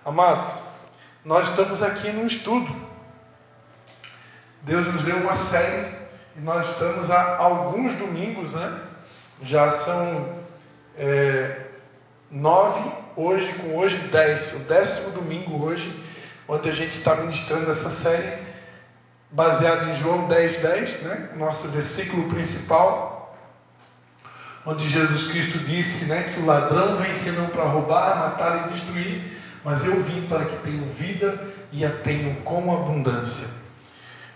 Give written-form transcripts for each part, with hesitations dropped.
Amados, nós estamos aqui num estudo. Deus nos deu uma série e nós estamos há alguns domingos, né? Já são 9, hoje 10, o 10º domingo hoje, onde a gente está ministrando essa série, baseado em João 10:10, né? Nosso versículo principal, onde Jesus Cristo disse, né, que o ladrão vem senão para roubar, matar e destruir, mas eu vim para que tenham vida e a tenham com abundância.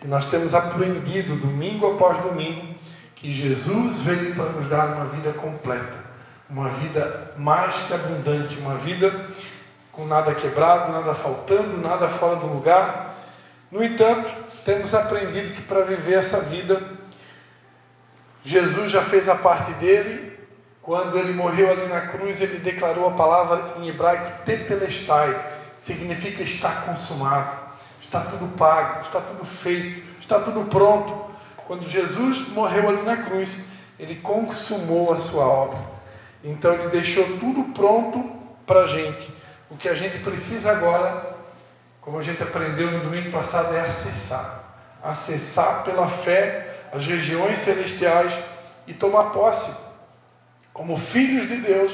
E nós temos aprendido domingo após domingo que Jesus veio para nos dar uma vida completa, uma vida mais que abundante, uma vida com nada quebrado, nada faltando, nada fora do lugar. No entanto, temos aprendido que para viver essa vida, Jesus já fez a parte dele. Quando ele morreu ali na cruz, ele declarou a palavra em hebraico tetelestai, significa está consumado. Está tudo pago, está tudo feito, está tudo pronto. Quando Jesus morreu ali na cruz, ele consumou a sua obra. Então ele deixou tudo pronto para a gente. O que a gente precisa agora, como a gente aprendeu no domingo passado, é acessar pela fé as regiões celestiais e tomar posse como filhos de Deus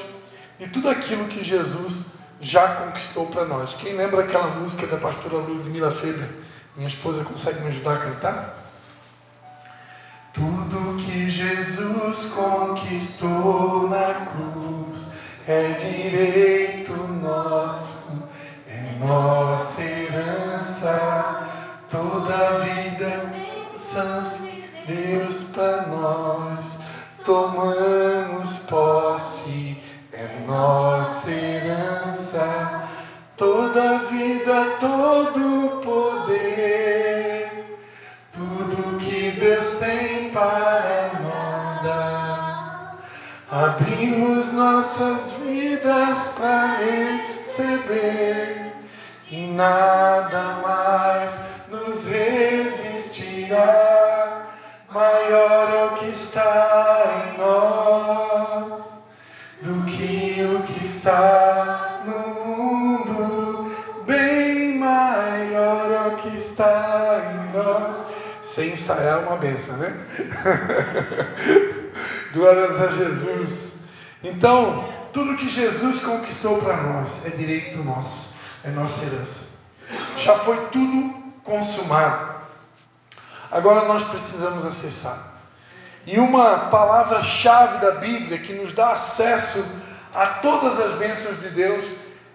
de tudo aquilo que Jesus já conquistou para nós. Quem lembra aquela música da pastora Ludmila Feber? Minha esposa consegue me ajudar a cantar? Tudo que Jesus conquistou na cruz é direito nosso, é nossa herança. Toda a vida sãos Deus para nós, tomamos posse, é nossa herança. Toda a vida, todo o poder, tudo que Deus tem para nos dar. Abrimos nossas vidas para receber e nada mais nos resistirá. Maior é o que está em nós do que o que está no mundo. Bem maior é o que está em nós. Sem ensaiar uma benção, né? Glórias a Jesus. Então, tudo que Jesus conquistou para nós é direito nosso, é nossa herança. Já foi tudo consumado. Agora nós precisamos acessar. E uma palavra-chave da Bíblia que nos dá acesso a todas as bênçãos de Deus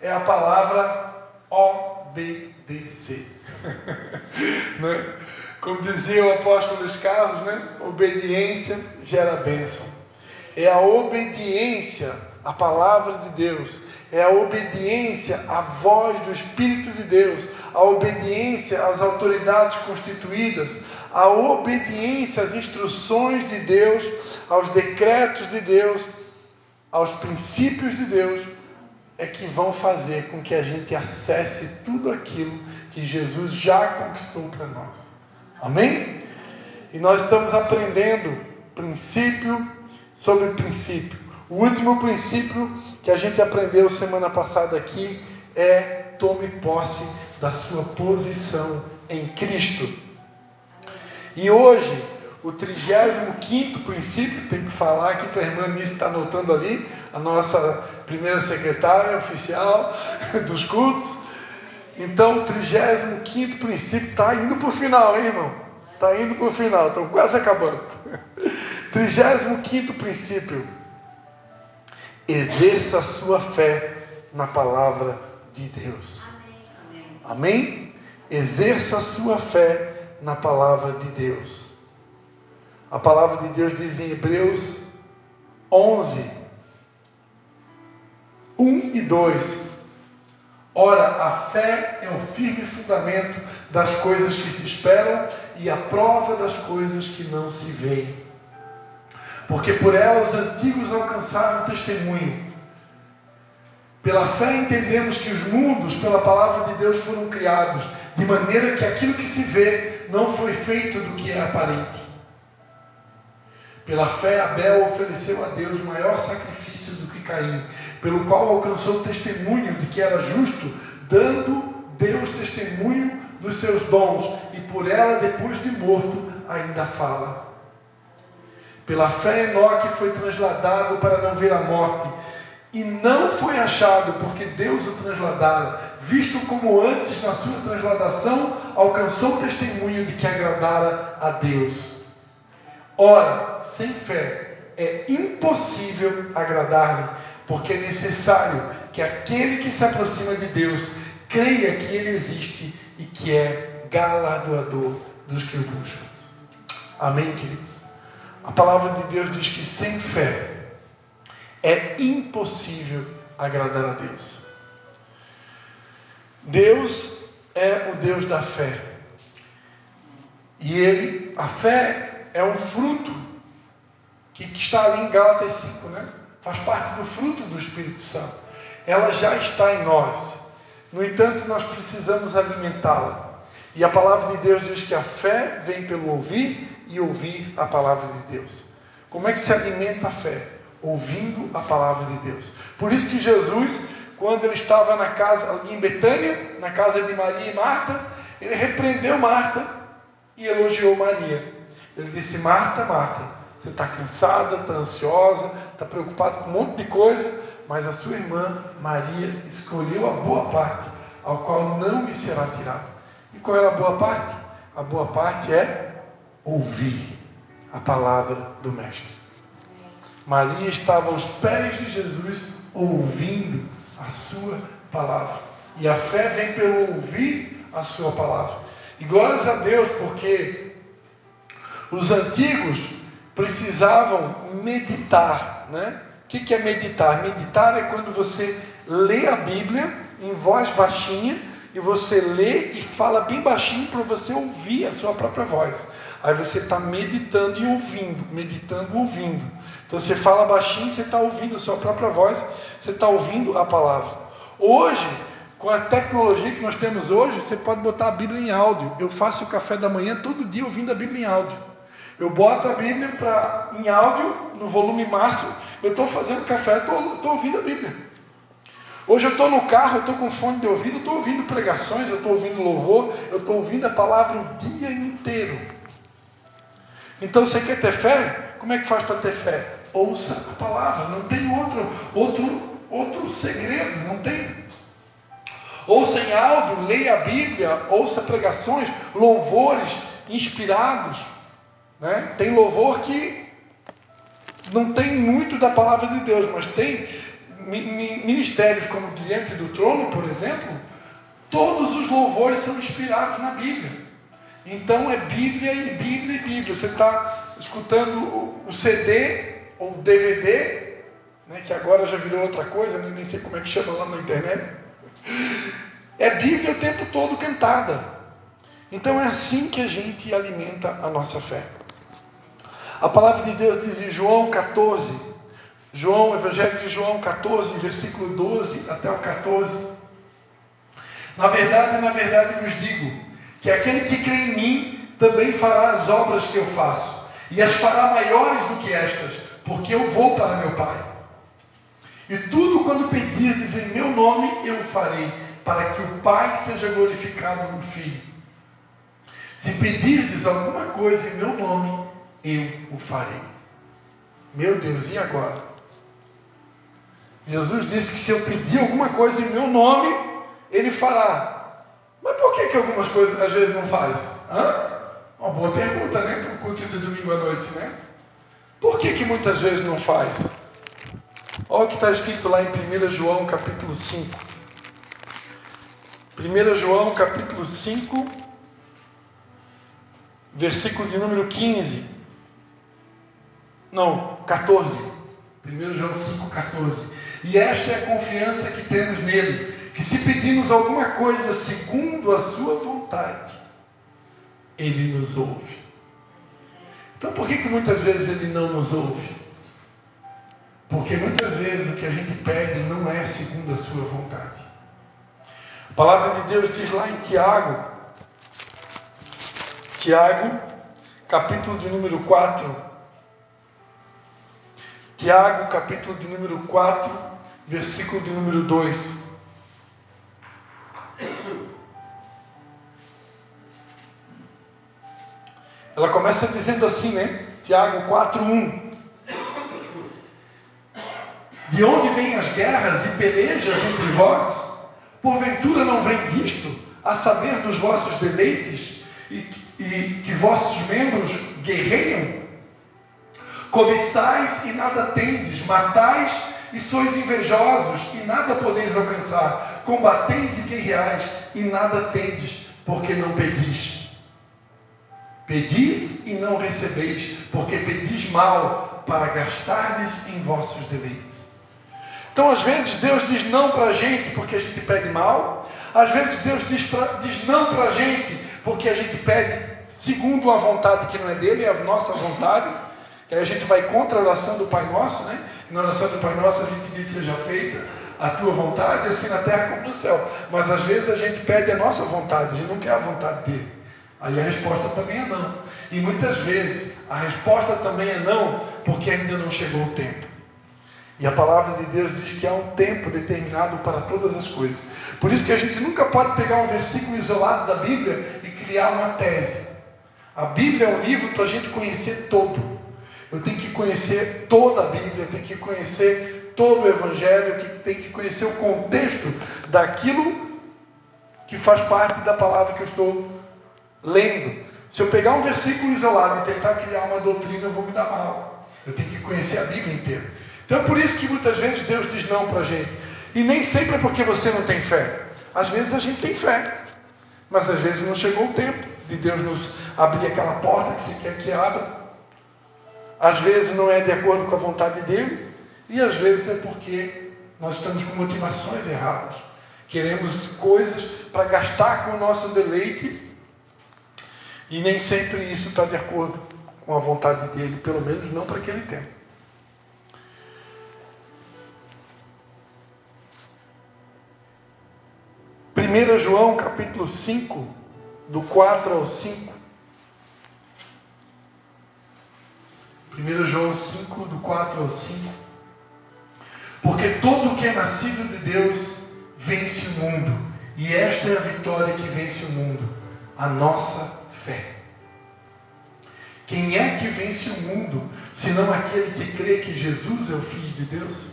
é a palavra obedecer. Né? Como dizia o apóstolo Luiz Carlos, né? Obediência gera bênção. É a obediência à palavra de Deus, é a obediência à voz do Espírito de Deus, a obediência às autoridades constituídas, a obediência às instruções de Deus, aos decretos de Deus, aos princípios de Deus, é que vão fazer com que a gente acesse tudo aquilo que Jesus já conquistou para nós. Amém? E nós estamos aprendendo princípio sobre princípio. O último princípio que a gente aprendeu semana passada aqui é: tome posse da sua posição em Cristo. E hoje, o 35º princípio, tem que falar aqui para a irmã Nice está anotando ali, a nossa primeira secretária oficial dos cultos. Então, o 35º princípio está indo para o final, hein, irmão? Está indo para o final, estamos quase acabando. 35º princípio: exerça a sua fé na palavra de Deus. Amém? Exerça a sua fé na palavra de Deus. A palavra de Deus diz em Hebreus 11, 1 e 2: ora, a fé é o firme fundamento das coisas que se esperam e a prova das coisas que não se veem. Porque por ela os antigos alcançaram testemunho. Pela fé entendemos que os mundos, pela palavra de Deus, foram criados, de maneira que aquilo que se vê não foi feito do que é aparente. Pela fé, Abel ofereceu a Deus maior sacrifício do que Caim, pelo qual alcançou o testemunho de que era justo, dando Deus testemunho dos seus dons, e por ela, depois de morto, ainda fala. Pela fé, Enoque foi transladado para não ver a morte, e não foi achado, porque Deus o transladara, visto como antes, na sua transladação, alcançou o testemunho de que agradara a Deus. Ora, sem fé é impossível agradar-lhe, porque é necessário que aquele que se aproxima de Deus creia que Ele existe e que é galardoador dos que o buscam. Amém, queridos? A palavra de Deus diz que sem fé é impossível agradar a Deus. Deus é o Deus da fé. E a fé é um fruto que está ali em Gálatas 5, né? Faz parte do fruto do Espírito Santo. Ela já está em nós. No entanto, nós precisamos alimentá-la. E a palavra de Deus diz que a fé vem pelo ouvir e ouvir a palavra de Deus. Como é que se alimenta a fé? Ouvindo a palavra de Deus. Por isso que Jesus, quando ele estava na casa, em Betânia, na casa de Maria e Marta, ele repreendeu Marta e elogiou Maria. Ele disse: Marta, Marta, você está cansada, está ansiosa, está preocupada com um monte de coisa, mas a sua irmã Maria escolheu a boa parte, ao qual não lhe será tirada. E qual era a boa parte? A boa parte é ouvir a palavra do Mestre. Maria estava aos pés de Jesus, ouvindo a sua palavra. E a fé vem pelo ouvir a sua palavra. E glórias a Deus, porque os antigos precisavam meditar, né? O que é meditar? Meditar é quando você lê a Bíblia em voz baixinha, e você lê e fala bem baixinho para você ouvir a sua própria voz. Aí você está meditando e ouvindo, meditando e ouvindo. Então você fala baixinho, você está ouvindo a sua própria voz, você está ouvindo a palavra. Hoje, com a tecnologia que nós temos hoje, você pode botar a Bíblia em áudio. Eu faço o café da manhã todo dia ouvindo a Bíblia em áudio. Eu boto a Bíblia em áudio, no volume máximo. Eu estou fazendo café, estou ouvindo a Bíblia. Hoje eu estou no carro, eu estou com fone de ouvido, eu estou ouvindo pregações, eu estou ouvindo louvor, eu estou ouvindo a palavra o dia inteiro. Então você quer ter fé? Como é que faz para ter fé? Ouça a palavra, não tem outro segredo, não tem. Ouça em áudio, leia a Bíblia, ouça pregações, louvores inspirados, né? Tem louvor que não tem muito da palavra de Deus, mas tem ministérios como Diante do Trono, por exemplo. Todos os louvores são inspirados na Bíblia. Então é Bíblia e Bíblia e Bíblia. Você está escutando o CD ou o DVD, né, que agora já virou outra coisa, nem sei como é que chama lá na internet. É Bíblia o tempo todo cantada. Então é assim que a gente alimenta a nossa fé. A palavra de Deus diz em João 14, Evangelho de João 14, versículo 12 até o 14. Na verdade vos digo, que aquele que crê em mim, também fará as obras que eu faço, e as fará maiores do que estas, porque eu vou para meu Pai. E tudo quando pedirdes em meu nome, eu o farei, para que o Pai seja glorificado no Filho. Se pedirdes alguma coisa em meu nome, eu o farei. Meu Deus, e agora? Jesus disse que se eu pedir alguma coisa em meu nome, Ele fará. Mas por que algumas coisas às vezes não faz? Uma boa pergunta, né? Para o culto de domingo à noite, né? Por que muitas vezes não faz? Olha o que está escrito lá em 1 João capítulo 5. 1 João capítulo 5, versículo de número 15. Não, 14. 1 João 5, 14. E esta é a confiança que temos nele, que se pedimos alguma coisa segundo a sua vontade, Ele nos ouve. Então por que muitas vezes Ele não nos ouve? Porque muitas vezes o que a gente pede não é segundo a sua vontade. A palavra de Deus diz lá em Tiago, capítulo de número 4. Tiago, capítulo de número 4, versículo de número 2. Ela começa dizendo assim, né? Tiago 4:1. De onde vêm as guerras e pelejas entre vós? Porventura não vem disto, a saber dos vossos deleites, e que vossos membros guerreiam? Cobiçais e nada tendes, matais e sois invejosos e nada podeis alcançar, combateis e guerreais e nada tendes, porque não pedis. Pedis e não recebeis, porque pedis mal, para gastardes em vossos deleites. Então, às vezes, Deus diz não para a gente porque a gente pede mal. Às vezes, Deus diz não para a gente porque a gente pede segundo a vontade que não é dele, é a nossa vontade. Que aí a gente vai contra a oração do Pai Nosso, né? E na oração do Pai Nosso a gente diz: seja feita a tua vontade, assim na terra como no céu. Mas às vezes a gente pede a nossa vontade, a gente não quer a vontade dele. Aí a resposta também é não. E muitas vezes a resposta também é não, porque ainda não chegou o tempo. E a palavra de Deus diz que há um tempo determinado para todas as coisas. Por isso que a gente nunca pode pegar um versículo isolado da Bíblia e criar uma tese. A Bíblia é um livro para a gente conhecer todo. Eu tenho que conhecer toda a Bíblia, eu tenho que conhecer todo o Evangelho, eu tenho que conhecer o contexto daquilo que faz parte da palavra que eu estou lendo. Se eu pegar um versículo isolado e tentar criar uma doutrina, eu vou me dar mal. Eu tenho que conhecer a Bíblia inteira. Então é por isso que muitas vezes Deus diz não para a gente. E nem sempre é porque você não tem fé. Às vezes a gente tem fé, mas às vezes não chegou o tempo de Deus nos abrir aquela porta que você quer que abra. Às vezes não é de acordo com a vontade dele, e às vezes é porque nós estamos com motivações erradas. Queremos coisas para gastar com o nosso deleite, e nem sempre isso está de acordo com a vontade dele, pelo menos não para aquele tempo. Primeiro João capítulo 5, do 4 ao 5. 1 João 5, do 4 ao 5. Porque todo o que é nascido de Deus vence o mundo. E esta é a vitória que vence o mundo, a nossa fé. Quem é que vence o mundo, senão aquele que crê que Jesus é o Filho de Deus?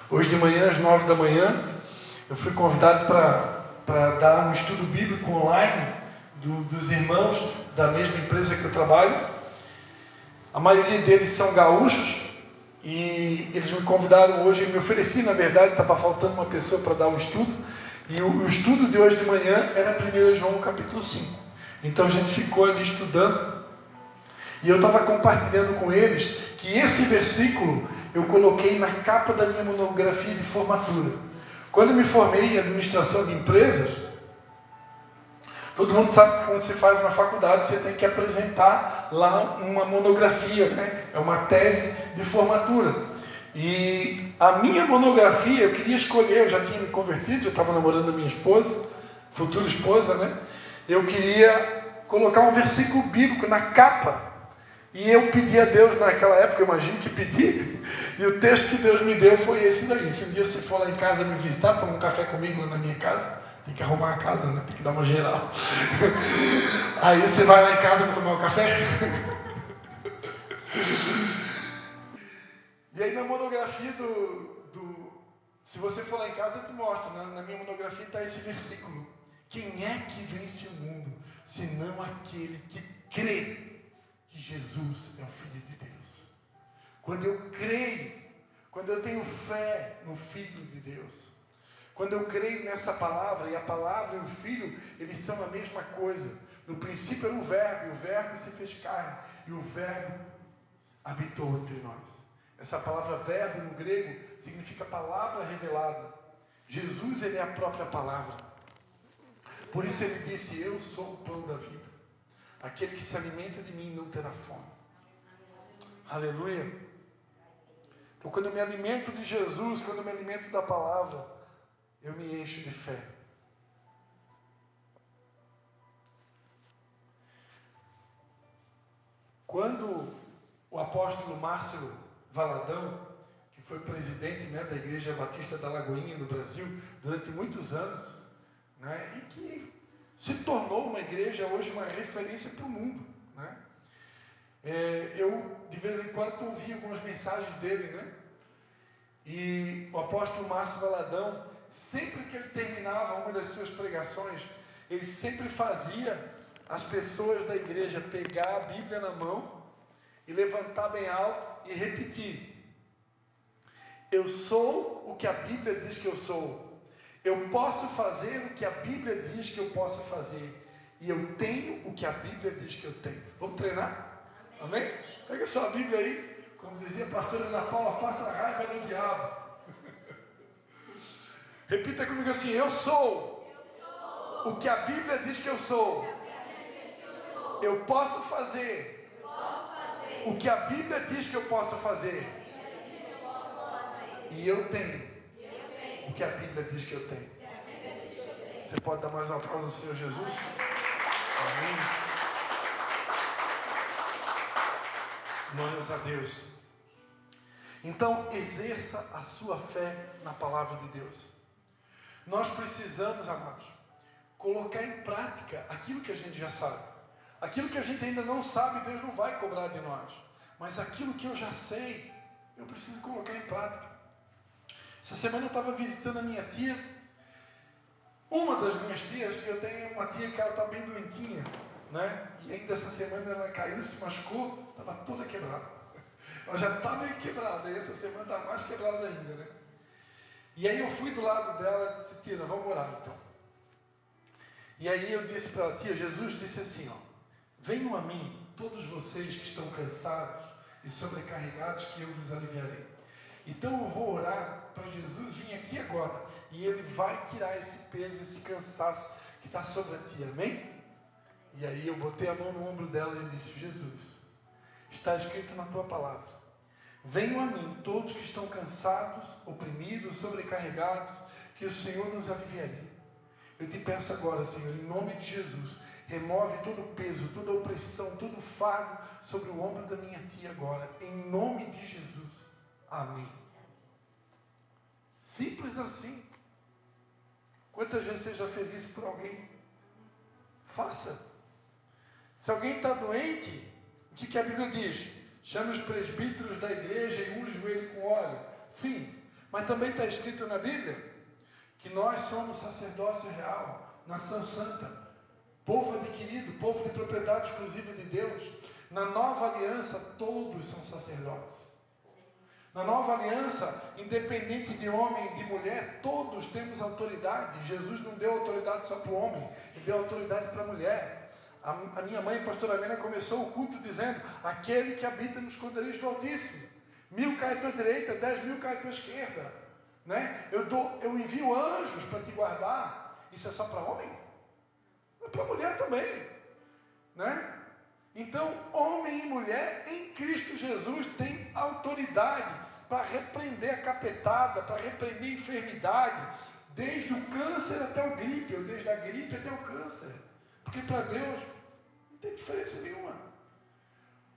Hoje de manhã, às 9 da manhã, eu fui convidado para dar um estudo bíblico online dos irmãos da mesma empresa que eu trabalho. A maioria deles são gaúchos e eles me convidaram hoje, me ofereci, na verdade, estava faltando uma pessoa para dar um estudo, e o estudo de hoje de manhã era 1 João capítulo 5. Então a gente ficou ali estudando, e eu estava compartilhando com eles que esse versículo eu coloquei na capa da minha monografia de formatura. Quando eu me formei em administração de empresas, todo mundo sabe que quando você faz uma faculdade, você tem que apresentar lá uma monografia, né? É uma tese de formatura. E a minha monografia, eu queria escolher, eu já tinha me convertido, já estava namorando a minha esposa, futura esposa, né? Eu queria colocar um versículo bíblico na capa. E eu pedi a Deus naquela época, eu imagino que pedi, e o texto que Deus me deu foi esse daí. Se um dia você for lá em casa me visitar, tomar um café comigo lá na minha casa, tem que arrumar a casa, né? Tem que dar uma geral. Aí você vai lá em casa para tomar um café. E aí na monografia se você for lá em casa eu te mostro, na minha monografia está esse versículo. Quem é que vence o mundo, senão aquele que crê que Jesus é o Filho de Deus? Quando eu creio, quando eu tenho fé no Filho de Deus, quando eu creio nessa palavra, e a palavra e o Filho, eles são a mesma coisa. No princípio era o Verbo, e o Verbo se fez carne, e o Verbo habitou entre nós. Essa palavra verbo no grego significa palavra revelada. Jesus, ele é a própria palavra. Por isso ele disse: eu sou o pão da vida. Aquele que se alimenta de mim não terá fome. Aleluia. Então quando eu me alimento de Jesus, quando eu me alimento da palavra, eu me encho de fé. Quando o apóstolo Márcio Valadão, que foi presidente, né, da Igreja Batista da Lagoinha no Brasil durante muitos anos, né, e que se tornou uma igreja hoje uma referência para o mundo, né? Eu de vez em quando ouvi algumas mensagens dele, né? E o apóstolo Márcio Valadão, sempre que ele terminava uma das suas pregações, ele sempre fazia as pessoas da igreja pegar a Bíblia na mão e levantar bem alto e repetir: eu sou o que a Bíblia diz que eu sou, eu posso fazer o que a Bíblia diz que eu posso fazer, e eu tenho o que a Bíblia diz que eu tenho. Vamos treinar? Amém? Pega a sua Bíblia aí. Como dizia a pastora Ana Paula, faça raiva no diabo. Repita comigo assim: eu sou o que a Bíblia diz que eu sou. Eu posso fazer o que a Bíblia diz que eu posso fazer. E eu tenho o que a Bíblia diz que eu tenho. Você pode dar mais um aplauso ao Senhor Jesus? Amém. Glórias a Deus. Então, exerça a sua fé na palavra de Deus. Nós precisamos, amados, colocar em prática aquilo que a gente já sabe. Aquilo que a gente ainda não sabe, Deus não vai cobrar de nós. Mas aquilo que eu já sei, eu preciso colocar em prática. Essa semana eu estava visitando a minha tia. Uma das minhas tias, eu tenho uma tia que ela está bem doentinha, né? E ainda essa semana ela caiu, se machucou, estava toda quebrada. Ela já está meio quebrada, e essa semana está mais quebrada ainda, né? E aí eu fui do lado dela e disse: tia, vamos orar então. E aí eu disse para ela: tia, Jesus disse assim, ó: venham a mim, todos vocês que estão cansados e sobrecarregados, que eu vos aliviarei. Então eu vou orar para Jesus vir aqui agora, e Ele vai tirar esse peso, esse cansaço que está sobre a tia, amém? E aí eu botei a mão no ombro dela e disse: Jesus, está escrito na tua palavra: venham a mim todos que estão cansados, oprimidos, sobrecarregados, que o Senhor nos aliviaria. Eu te peço agora, Senhor, em nome de Jesus, remove todo o peso, toda a opressão, todo o fardo sobre o ombro da minha tia agora, em nome de Jesus. Amém. Simples assim. Quantas vezes você já fez isso por alguém? Faça. Se alguém está doente, o que a Bíblia diz? Chame os presbíteros da igreja e unge ele com óleo. Sim, mas também está escrito na Bíblia que nós somos sacerdócio real, nação santa, povo adquirido, povo de propriedade exclusiva de Deus. Na nova aliança todos são sacerdotes. Na nova aliança, independente de homem e de mulher, todos temos autoridade. Jesus não deu autoridade só para o homem, Ele deu autoridade para a mulher. A minha mãe, a pastora Helena, começou o culto dizendo: aquele que habita nos esconderijos do Altíssimo, 1000 cai à tua direita, 10.000 cai à tua esquerda, né? Eu envio anjos para te guardar. Isso é só para homem? É para mulher também, né? Então, homem e mulher em Cristo Jesus têm autoridade para repreender a capetada, para repreender a enfermidade, desde o câncer até o gripe, ou desde a gripe até o câncer, porque para Deus não tem diferença nenhuma.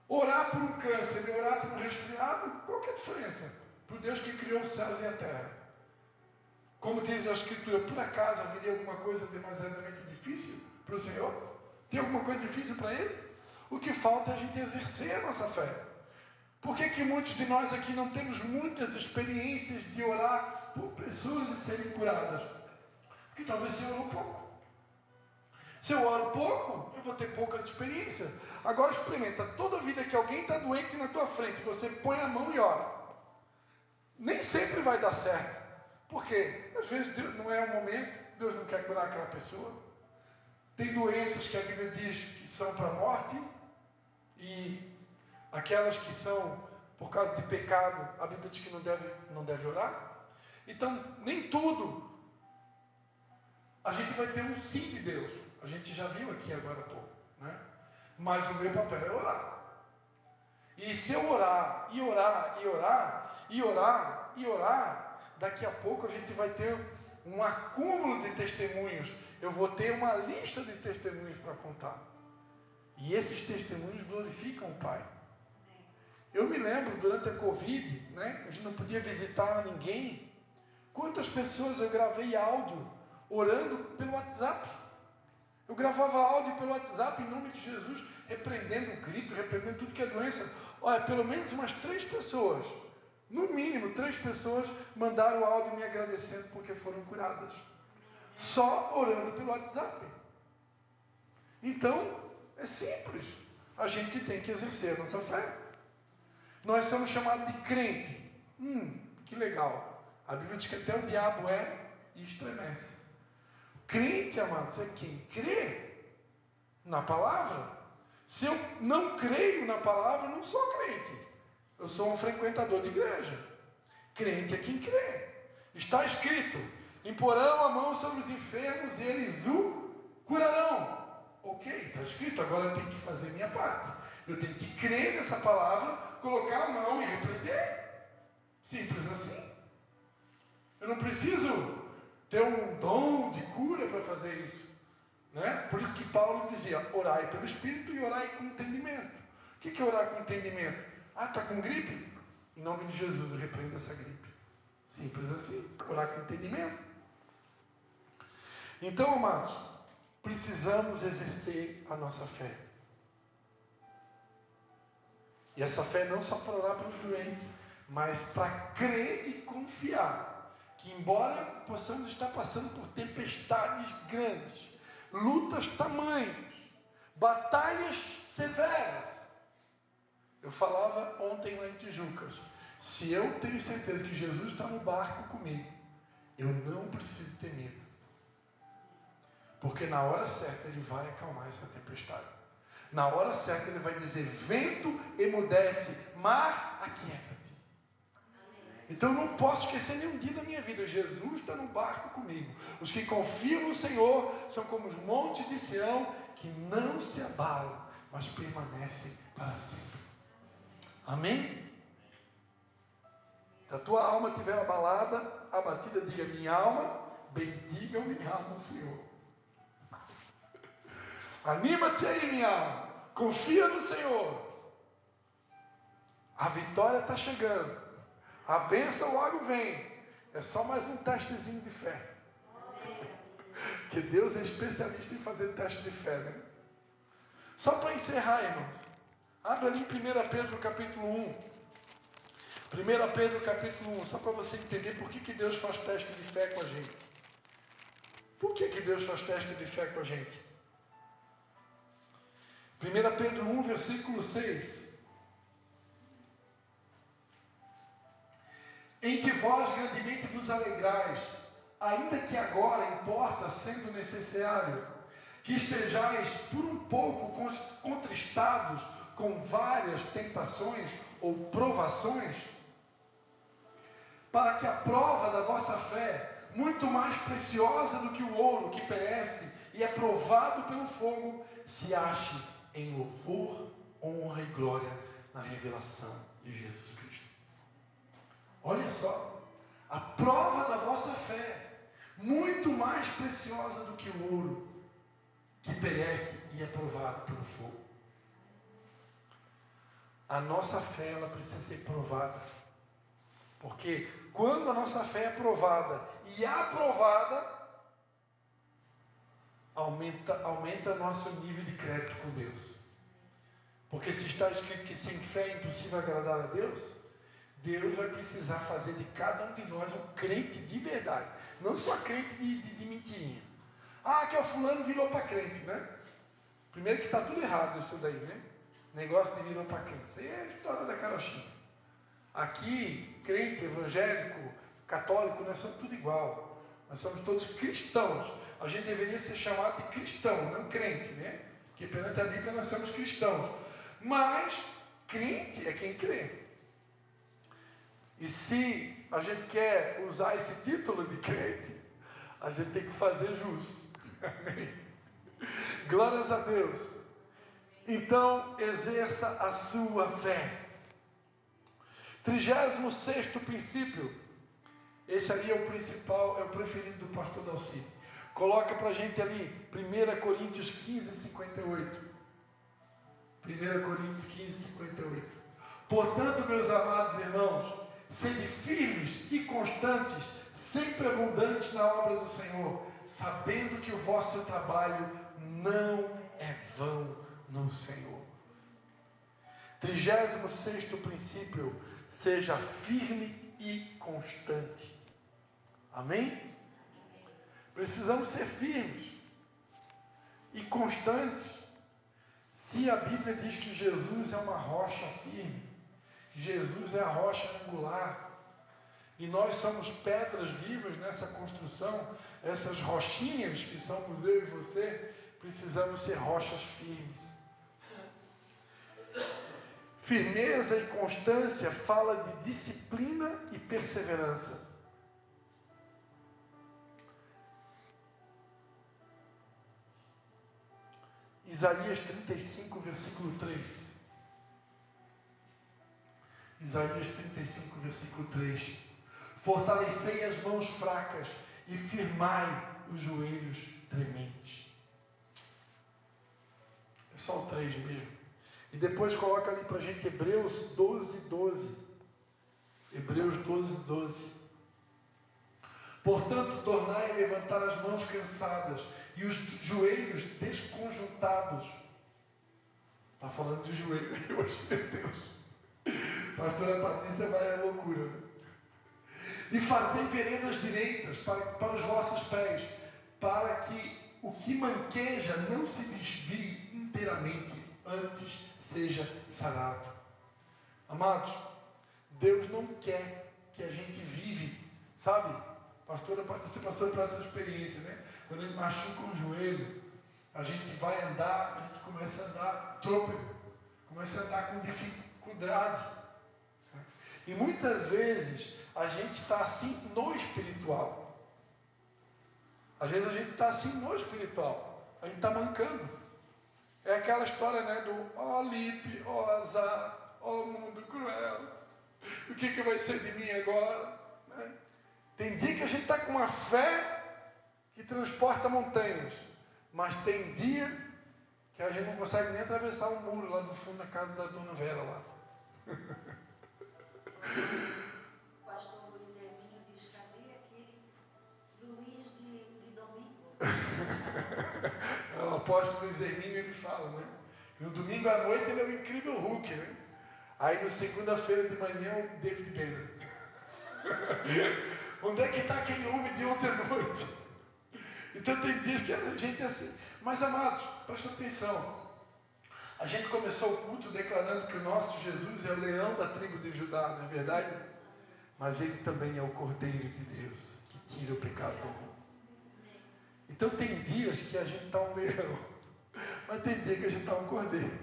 Orar por um câncer e orar por um resfriado, qual que é a diferença? Para o Deus que criou os céus e a terra. Como diz a Escritura, por acaso haveria alguma coisa demasiadamente difícil para o Senhor? Tem alguma coisa difícil para Ele? O que falta é a gente exercer a nossa fé. Por que muitos de nós aqui não temos muitas experiências de orar por pessoas e serem curadas? Porque talvez você orou pouco. Se eu oro pouco, eu vou ter pouca experiência. Agora experimenta, toda vida que alguém está doente na tua frente, você põe a mão e ora. Nem sempre vai dar certo. Por quê? Às vezes Deus, não é o momento, Deus não quer curar aquela pessoa. Tem doenças que a Bíblia diz que são para a morte, e aquelas que são por causa de pecado, a Bíblia diz que não deve orar. Então, nem tudo a gente vai ter um sim de Deus. A gente já viu aqui agora há pouco, né? Mas o meu papel é orar. E se eu orar, e orar, e orar, e orar, e orar, daqui a pouco a gente vai ter um acúmulo de testemunhos. Eu vou ter uma lista de testemunhos para contar. E esses testemunhos glorificam o Pai. Eu me lembro, durante a Covid, né, a gente não podia visitar ninguém. Quantas pessoas eu gravei áudio orando pelo WhatsApp? Eu gravava áudio pelo WhatsApp em nome de Jesus, repreendendo gripe, repreendendo tudo que é doença. Olha, pelo menos umas 3 pessoas, no mínimo 3 pessoas, mandaram áudio me agradecendo porque foram curadas. Só orando pelo WhatsApp. Então, é simples. A gente tem que exercer a nossa fé. Nós somos chamados de crente. Que legal. A Bíblia diz que até o diabo é e estremece. Crente, amados, é quem crê na palavra. Se eu não creio na palavra, eu não sou crente. Eu sou um frequentador de igreja. Crente é quem crê. Está escrito: imporão a mão sobre os enfermos e eles o curarão. Ok, está escrito, agora eu tenho que fazer minha parte. Eu tenho que crer nessa palavra, colocar a mão e repreender. Simples assim. Eu não preciso ter um dom de cura para fazer isso, né? Por isso que Paulo dizia: orai pelo Espírito e orai com entendimento. O que é orar com entendimento? Está com gripe? Em nome de Jesus eu repreendo essa gripe. Simples assim, orar com entendimento. Então, amados, precisamos exercer a nossa fé. E essa fé não só para orar pelo doente, mas para crer e confiar que, embora possamos estar passando por tempestades grandes, lutas tamanhas, batalhas severas. Eu falava ontem lá em Tijucas, se eu tenho certeza que Jesus está no barco comigo, eu não preciso ter medo. Porque na hora certa Ele vai acalmar essa tempestade. Na hora certa Ele vai dizer: vento emudece, mar aquieta-te. Então eu não posso esquecer nenhum dia da minha vida. Jesus está no barco comigo. Os que confiam no Senhor são como os montes de Sião, que não se abalam, mas permanecem para sempre. Amém? Se a tua alma estiver abalada, abatida, diga: minha alma, bendiga minha alma o Senhor. Anima-te aí, minha alma. Confia no Senhor. A vitória está chegando. A bênção logo vem. É só mais um testezinho de fé. Que Deus é especialista em fazer teste de fé, né? Só para encerrar, irmãos. Abre ali em 1 Pedro capítulo 1. 1 Pedro capítulo 1. Só para você entender por que Deus faz teste de fé com a gente. Por que Deus faz teste de fé com a gente? 1 Pedro 1, versículo 6. Em que vós grandemente vos alegrais, ainda que agora importa, sendo necessário, que estejais por um pouco contristados com várias tentações ou provações, para que a prova da vossa fé, muito mais preciosa do que o ouro que perece e é provado pelo fogo, se ache em louvor, honra e glória na revelação de Jesus Cristo. Olha só, a prova da vossa fé, muito mais preciosa do que o ouro, que perece e é provado pelo fogo. A nossa fé, ela precisa ser provada. Porque quando a nossa fé é provada e aprovada, aumenta nosso nível de crédito com Deus. Porque se está escrito que sem fé é impossível agradar a Deus, Deus vai precisar fazer de cada um de nós um crente de verdade. Não só crente de mentirinha. Que o fulano virou para crente, né? Primeiro que está tudo errado isso daí, né? Negócio de virou para crente. Isso aí é a história da carochinha. Aqui, crente, evangélico, católico, nós somos tudo igual. Nós somos todos cristãos. A gente deveria ser chamado de cristão, não crente, né? Porque perante a Bíblia nós somos cristãos. Mas, crente é quem crê. E se a gente quer usar esse título de crente, a gente tem que fazer jus. Amém? Glórias a Deus. Então, exerça a sua fé. 36º princípio. Esse aí é o principal, é o preferido do pastor Dalci. Coloca para a gente ali, 1 Coríntios 15, 58. 1 Coríntios 15, 58. Portanto, meus amados irmãos, sede firmes e constantes, sempre abundantes na obra do Senhor, sabendo que o vosso trabalho não é vão no Senhor. 36º princípio: seja firme e constante. Amém? Precisamos ser firmes e constantes. Se a Bíblia diz que Jesus é uma rocha firme, Jesus é a rocha angular, e nós somos pedras vivas nessa construção, essas rochinhas que somos eu e você, precisamos ser rochas firmes. Firmeza e constância fala de disciplina e perseverança. Isaías 35, versículo 3. Isaías 35, versículo 3. Fortalecei as mãos fracas e firmai os joelhos trementes. É só o 3 mesmo. E depois coloca ali para a gente Hebreus 12, 12. Hebreus 12, 12. Portanto, tornai a levantar as mãos cansadas e os joelhos desconjuntados. Está falando de joelho aí hoje, meu Deus. Pastora Patrícia vai à loucura, né? E fazei veredas direitas para os vossos pés, para que o que manqueja não se desvie inteiramente, antes seja sarado. Amados, Deus não quer que a gente vive, sabe? Pastora Patrícia passou por essa experiência, né? Quando ele machuca um joelho, a gente vai andar, a gente começa a andar trôpego, começa a andar com dificuldade. E muitas vezes a gente está assim no espiritual. Às vezes a gente está assim no espiritual, a gente está mancando. É aquela história, né, do ó Lipe, ó azar, ó mundo cruel, o que vai ser de mim agora? Né? Tem dia que a gente está com uma fé que transporta montanhas, mas tem dia que a gente não consegue nem atravessar o muro lá do fundo da casa da dona Vera lá. O pastor Luiz Hermínio diz: cadê aquele Luiz de domingo? O apóstolo Luiz Hermínio, ele fala, né? No domingo à noite ele é o incrível Hulk, né? Aí na segunda-feira de manhã é o David Banner. Onde é que está aquele homem de ontem à noite? Então tem dias que a gente é assim. Mas amados, presta atenção. A gente começou o culto declarando que o nosso Jesus é o leão da tribo de Judá, não é verdade? Mas ele também é o Cordeiro de Deus, que tira o pecado do mundo. Então tem dias que a gente está um leão, mas tem dia que a gente está um cordeiro.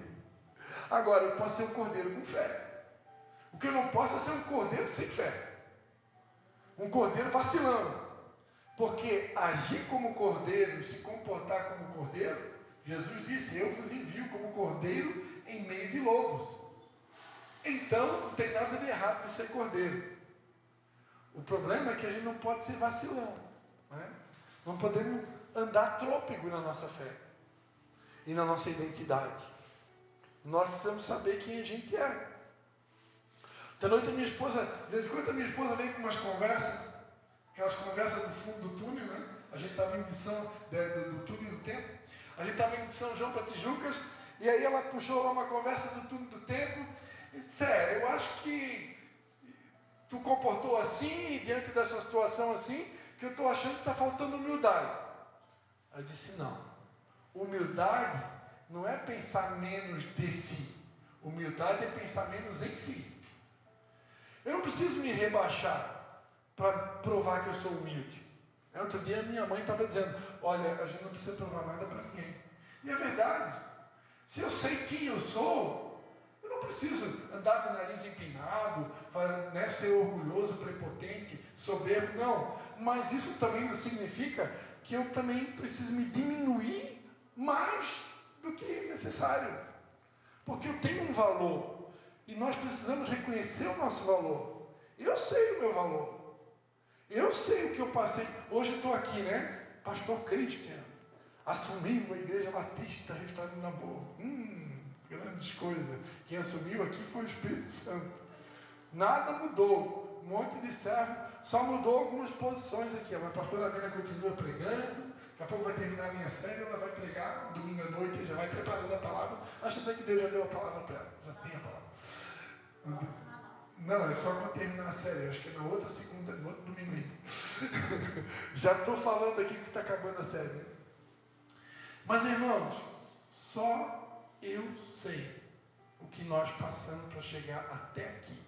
Agora, eu posso ser um cordeiro com fé. O que eu não posso é ser um cordeiro sem fé. Um cordeiro vacilando. Porque agir como cordeiro, se comportar como cordeiro, Jesus disse: eu vos envio como cordeiro em meio de lobos. Então, não tem nada de errado de ser cordeiro. O problema é que a gente não pode ser vacilão, né? Não podemos andar trôpego na nossa fé e na nossa identidade. Nós precisamos saber quem a gente é. De noite a minha esposa, de vez em quando a minha esposa vem com umas conversas, aquelas conversas do fundo do túnel, né? A gente estava em do túnel do tempo. A gente estava em São João para Tijucas, e aí ela puxou lá uma conversa do túnel do tempo e disse: eu acho que tu comportou assim, diante dessa situação assim, que eu estou achando que está faltando humildade. Eu disse: não, humildade não é pensar menos de si, humildade é pensar menos em si. Eu não preciso me rebaixar para provar que eu sou humilde. Outro dia minha mãe estava dizendo: olha, a gente não precisa provar nada para ninguém. E é verdade. Se eu sei quem eu sou, eu não preciso andar de nariz empinado, né, ser orgulhoso, prepotente, soberbo, não. Mas isso também não significa que eu também preciso me diminuir mais do que é necessário. Porque eu tenho um valor. E nós precisamos reconhecer o nosso valor. Eu sei o meu valor. Eu sei o que eu passei. Hoje eu estou aqui, né? Pastor Christian. Assumiu a Igreja Batista Restaurando na Boa. Grandes coisas. Quem assumiu aqui foi o Espírito Santo. Nada mudou. um monte de servo, só mudou algumas posições aqui. A pastora Amina continua pregando, daqui a pouco vai terminar a minha série, ela vai pregar, domingo à noite, já vai preparando a palavra. Acho até que Deus já deu a palavra para ela, já tem a palavra. Não, é só quando terminar a série, acho que é na outra segunda, no outro domingo ainda. Já estou falando aqui que está acabando a série, né? Mas irmãos, só eu sei o que nós passamos para chegar até aqui.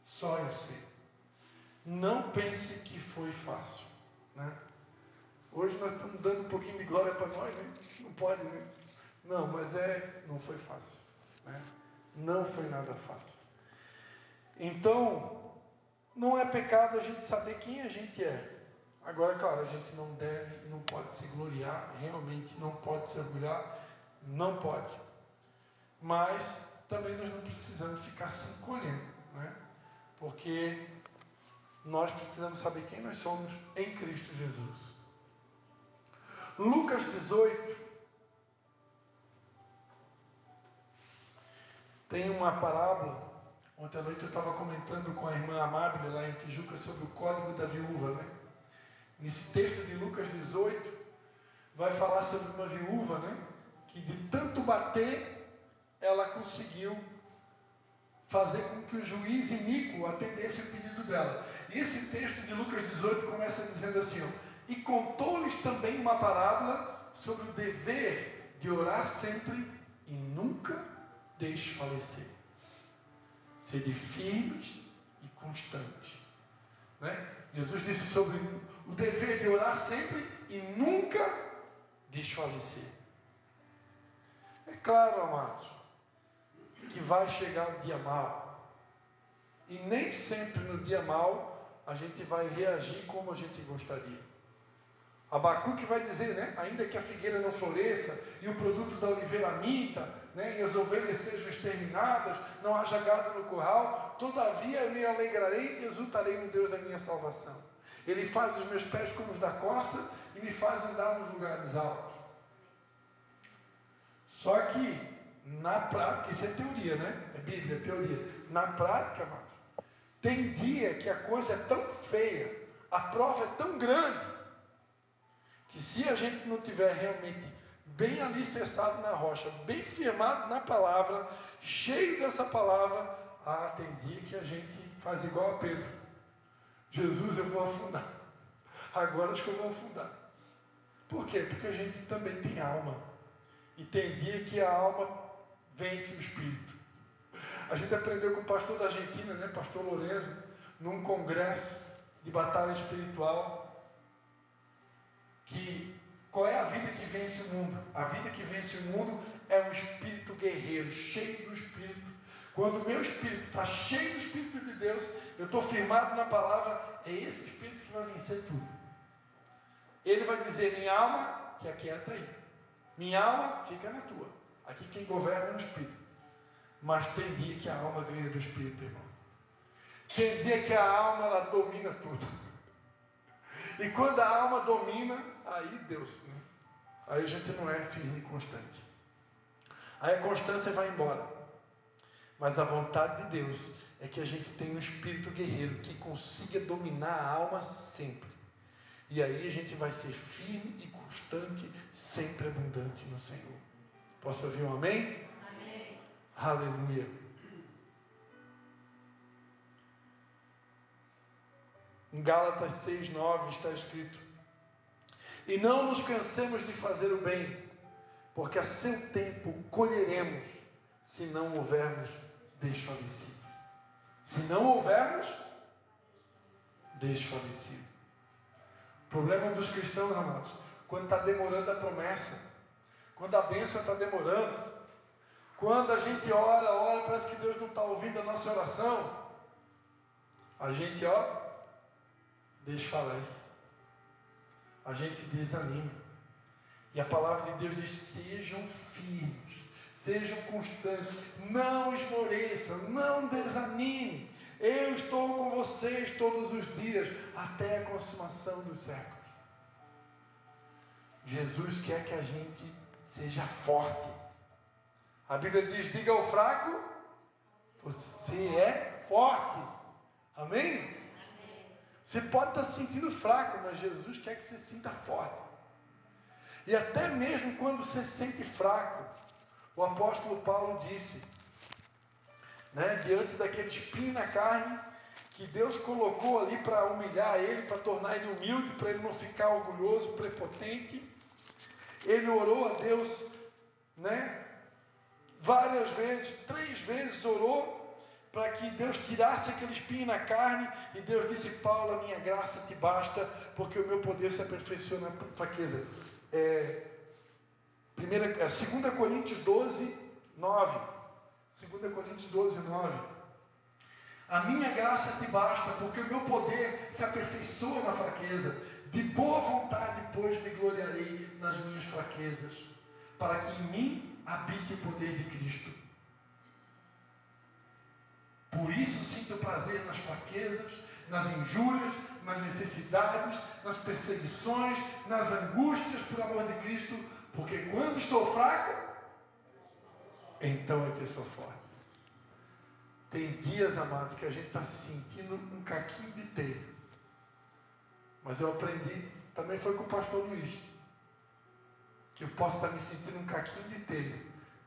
Só eu sei. Não pense que foi fácil, né? Hoje nós estamos dando um pouquinho de glória para nós, né? Não pode, né? Não, mas não foi fácil, né? Não foi nada fácil. Então, não é pecado a gente saber quem a gente é. Agora, claro, a gente não deve e não pode se gloriar, realmente não pode se orgulhar, não pode. Mas também nós não precisamos ficar se encolhendo, né? Porque nós precisamos saber quem nós somos em Cristo Jesus. Lucas 18 tem uma parábola. Ontem à noite eu estava comentando com a irmã Amábile lá em Tijuca sobre o código da viúva, né? Nesse texto de Lucas 18 vai falar sobre uma viúva, né? Que de tanto bater ela conseguiu fazer com que o juiz iníquo atendesse o pedido dela. E esse texto de Lucas 18 começa dizendo assim, ó, e contou-lhes também uma parábola sobre o dever de orar sempre e nunca desfalecer. Sede firmes e constantes. Né? Jesus disse sobre o dever de orar sempre e nunca desfalecer. É claro, amados, que vai chegar o dia mau. E nem sempre no dia mau a gente vai reagir como a gente gostaria. Abacuque vai dizer, né? Ainda que a figueira não floresça e o produto da oliveira minta, né? E as ovelhas sejam exterminadas, não haja gado no curral, todavia eu me alegrarei e exultarei no Deus da minha salvação. Ele faz os meus pés como os da corça e me faz andar nos lugares altos. Só que na prática, isso é teoria, né? É Bíblia, é teoria. Na prática, amados, tem dia que a coisa é tão feia, a prova é tão grande, que se a gente não tiver realmente bem alicerçado na rocha, bem firmado na palavra, cheio dessa palavra, tem dia que a gente faz igual a Pedro. Jesus, eu vou afundar. Agora acho que eu vou afundar. Por quê? Porque a gente também tem alma. E tem dia que a alma vence o espírito. A gente aprendeu com o pastor da Argentina, né, pastor Lorenzo, num congresso de batalha espiritual, que qual é a vida que vence o mundo? A vida que vence o mundo é um espírito guerreiro, cheio do Espírito. Quando o meu espírito está cheio do Espírito de Deus, eu estou firmado na palavra, é esse espírito que vai vencer tudo. Ele vai dizer, minha alma, te aquieta aí. Minha alma, fica na tua. Aqui quem governa é o Espírito. Mas tem dia que a alma ganha do Espírito, irmão. Tem dia que a alma, ela domina tudo. E quando a alma domina, aí Deus, né? Aí a gente não é firme e constante. Aí a constância vai embora. Mas a vontade de Deus é que a gente tenha um espírito guerreiro que consiga dominar a alma sempre. E aí a gente vai ser firme e constante, sempre abundante no Senhor. Posso ouvir um amém? Amém. Aleluia. Em Gálatas 6:9 está escrito: e não nos cansemos de fazer o bem, porque a seu tempo colheremos, se não houvermos desfalecido. Se não houvermos desfalecido. O problema dos cristãos, amados, quando está demorando a promessa, quando a bênção está demorando, quando a gente ora, parece que Deus não está ouvindo a nossa oração, a gente, desfalece. A gente desanima. E a palavra de Deus diz, sejam firmes, sejam constantes, não esmoreçam, não desanimem. Eu estou com vocês todos os dias, até a consumação dos séculos. Jesus quer que a gente seja forte. A Bíblia diz, diga ao fraco, você é forte. Amém? Você pode estar se sentindo fraco, mas Jesus quer que você se sinta forte. E até mesmo quando você se sente fraco, o apóstolo Paulo disse, diante daquele espinho na carne, que Deus colocou ali para humilhar ele, para tornar ele humilde, para ele não ficar orgulhoso, prepotente. Ele orou a Deus, várias vezes, 3 vezes orou, para que Deus tirasse aquele espinho na carne, e Deus disse: Paulo, a minha graça te basta, porque o meu poder se aperfeiçoa na fraqueza. 2 Coríntios 12, 9. 2 Coríntios 12, 9. A minha graça te basta, porque o meu poder se aperfeiçoa na fraqueza. De boa vontade, pois, me gloriarei nas minhas fraquezas, para que em mim habite o poder de Cristo. Por isso sinto prazer nas fraquezas, nas injúrias, nas necessidades, nas perseguições, nas angústias por amor de Cristo, porque quando estou fraco, então é que eu sou forte. Tem dias, amados, que a gente está se sentindo um caquinho de telha. Mas eu aprendi, também foi com o pastor Luiz, que eu posso estar me sentindo um caquinho de telha,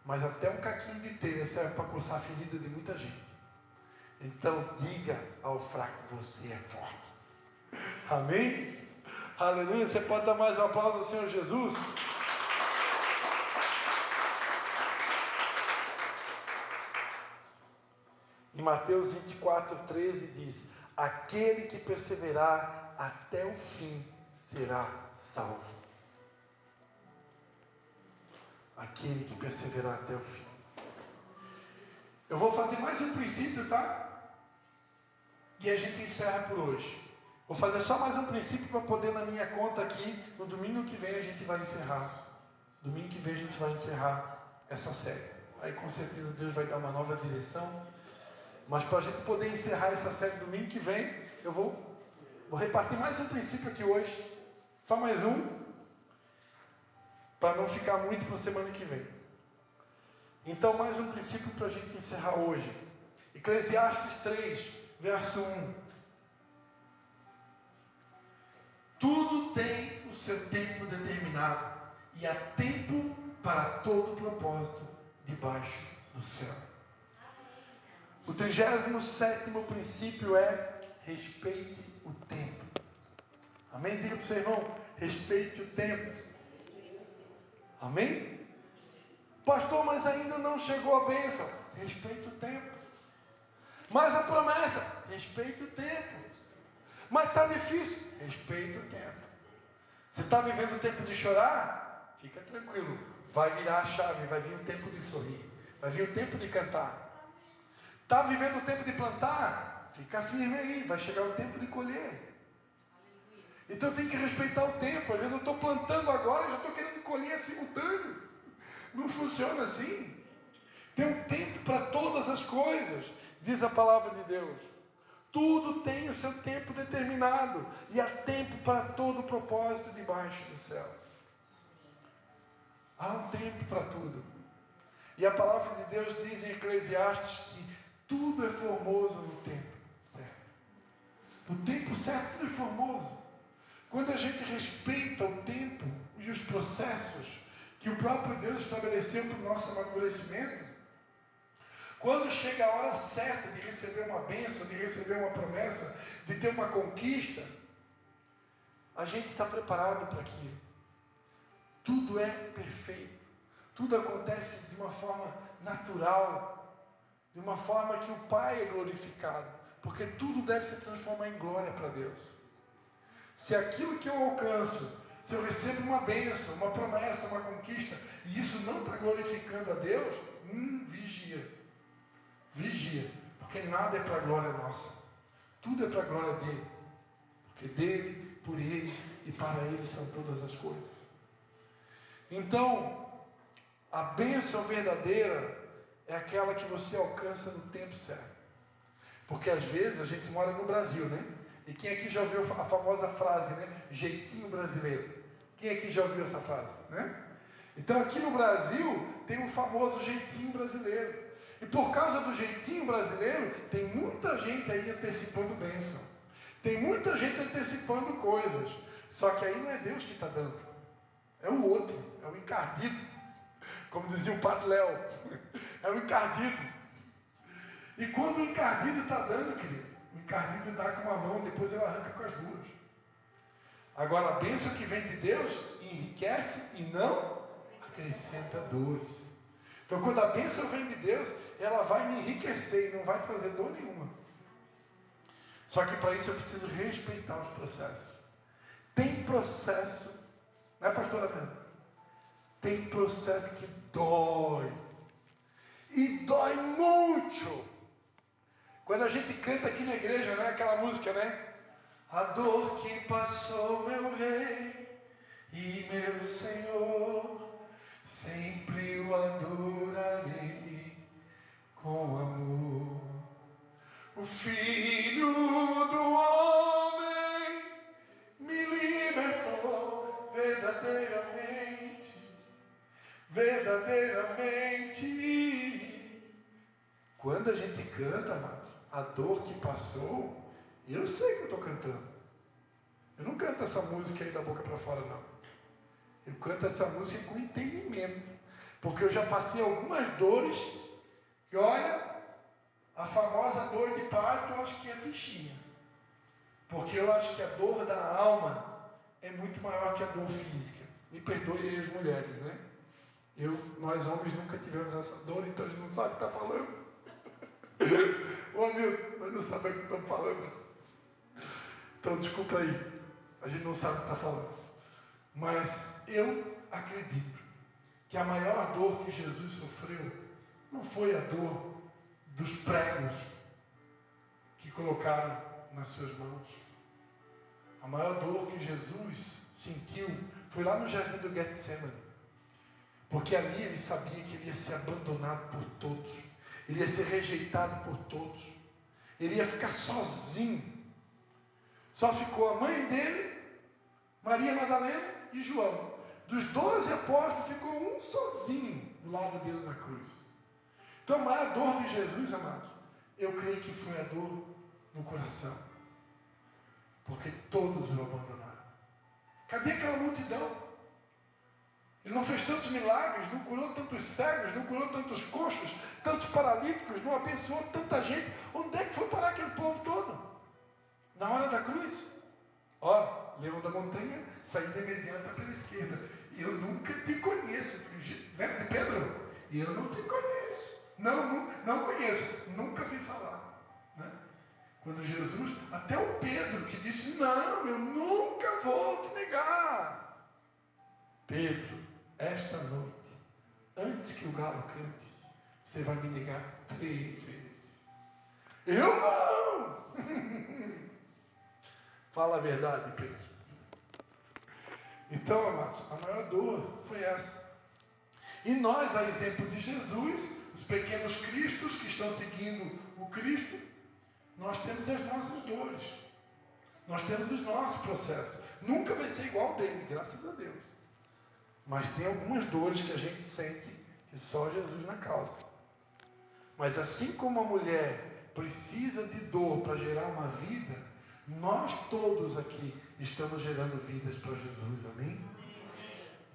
mas até um caquinho de telha serve para coçar a ferida de muita gente. Então diga ao fraco: você é forte. Amém? Aleluia. Você pode dar mais um aplauso ao Senhor Jesus? Em Mateus 24, 13 diz: aquele que perseverar até o fim será salvo. Aquele que perseverar até o fim. Eu vou fazer mais um princípio, tá? E a gente encerra por hoje. Vou fazer só mais um princípio para poder na minha conta aqui. No domingo que vem a gente vai encerrar. Domingo que vem a gente vai encerrar essa série. Aí com certeza Deus vai dar uma nova direção. Mas para a gente poder encerrar essa série domingo que vem, eu vou repartir mais um princípio aqui hoje. Só mais um. Para não ficar muito para a semana que vem. Então mais um princípio para a gente encerrar hoje. Eclesiastes 3. Verso 1. Tudo tem o seu tempo determinado, e há tempo para todo propósito debaixo do céu. O 37º princípio é: respeite o tempo. Amém? Diga para o seu irmão: respeite o tempo. Amém? Pastor, mas ainda não chegou a bênção. Respeite o tempo. Mas a promessa: respeite o tempo. Mas está difícil: respeite o tempo. Você está vivendo o tempo de chorar? Fica tranquilo, vai virar a chave, vai vir o tempo de sorrir, vai vir o tempo de cantar. Está vivendo o tempo de plantar? Fica firme aí, vai chegar o tempo de colher. Então tem que respeitar o tempo. Às vezes eu estou plantando agora e já estou querendo colher simultâneo. Não funciona assim. Tem um tempo para todas as coisas, diz a palavra de Deus. Tudo tem o seu tempo determinado, e há tempo para todo propósito debaixo do céu. Há um tempo para tudo. E a palavra de Deus diz em Eclesiastes que tudo é formoso no tempo certo. No tempo certo tudo é formoso. Quando a gente respeita o tempo e os processos que o próprio Deus estabeleceu para o nosso amadurecimento, quando chega a hora certa de receber uma bênção, de receber uma promessa, de ter uma conquista, a gente está preparado para aquilo. Tudo é perfeito. Tudo acontece de uma forma natural, de uma forma que o Pai é glorificado, porque tudo deve se transformar em glória para Deus. Se aquilo que eu alcanço, se eu recebo uma bênção, uma promessa, uma conquista, e isso não está glorificando a Deus, vigia. Vigia, porque nada é para a glória nossa, tudo é para a glória dele, porque dele, por ele e para ele são todas as coisas. Então, a bênção verdadeira é aquela que você alcança no tempo certo. Porque às vezes a gente mora no Brasil, né? E quem aqui já ouviu a famosa frase, né? Jeitinho brasileiro. Quem aqui já ouviu essa frase, né? Então aqui no Brasil tem um famoso jeitinho brasileiro. E por causa do jeitinho brasileiro, tem muita gente aí antecipando bênção. Tem muita gente antecipando coisas. Só que aí não é Deus que está dando. É o outro, é o encardido. Como dizia o Padre Léo, é o encardido. E quando o encardido está dando, querido, o encardido dá com uma mão, depois ele arranca com as duas. Agora, a bênção que vem de Deus enriquece e não acrescenta dores. Então, quando a bênção vem de Deus, ela vai me enriquecer e não vai trazer dor nenhuma. Só que para isso eu preciso respeitar os processos. Tem processo, não é, pastora Amanda? Tem processo que dói. E dói muito. Quando a gente canta aqui na igreja, né, aquela música, né? A dor que passou, meu rei e meu Senhor, sempre o adorarei com amor. O Filho do Homem me libertou verdadeiramente, verdadeiramente. Quando a gente canta, amados, a dor que passou, eu sei que eu estou cantando. Eu não canto essa música aí da boca para fora, não. Eu canto essa música com entendimento. Porque eu já passei algumas dores. E olha, a famosa dor de parto, eu acho que é fichinha. Porque eu acho que a dor da alma é muito maior que a dor física. Me perdoe aí as mulheres, né? Nós homens nunca tivemos essa dor, então a gente não sabe o que está falando. Ô amigo, nós não sabemos o que estamos falando. Então desculpa aí, a gente não sabe o que está falando. Mas eu acredito que a maior dor que Jesus sofreu não foi a dor dos pregos que colocaram nas suas mãos. A maior dor que Jesus sentiu foi lá no jardim do Getsemane. Porque ali ele sabia que ele ia ser abandonado por todos. Ele ia ser rejeitado por todos. Ele ia ficar sozinho. Só ficou a mãe dele, Maria Madalena e João. Dos 12 apóstolos, ficou um sozinho do lado dele na cruz. Então a maior dor de Jesus, amados, eu creio que foi a dor no coração. Porque todos o abandonaram. Cadê aquela multidão? Ele não fez tantos milagres, não curou tantos cegos, não curou tantos coxos, tantos paralíticos, não abençoou tanta gente. Onde é que foi parar aquele povo todo? Na hora da cruz. Ó, leão da montanha, saída imediata pela esquerda. E eu nunca te conheço. Verbo de Pedro? E eu não te conheço. Não conheço. Nunca vi falar. Né? Quando Jesus, até o Pedro que disse, não, eu nunca vou te negar. Pedro, esta noite, antes que o galo cante, você vai me negar 3 vezes. Eu não! Fala a verdade, Pedro. Então, amados, a maior dor foi essa. E nós, a exemplo de Jesus, os pequenos cristos que estão seguindo o Cristo, nós temos as nossas dores. Nós temos os nossos processos. Nunca vai ser igual dele, graças a Deus. Mas tem algumas dores que a gente sente que só Jesus na causa. Mas assim como a mulher precisa de dor para gerar uma vida, nós todos aqui estamos gerando vidas para Jesus, amém?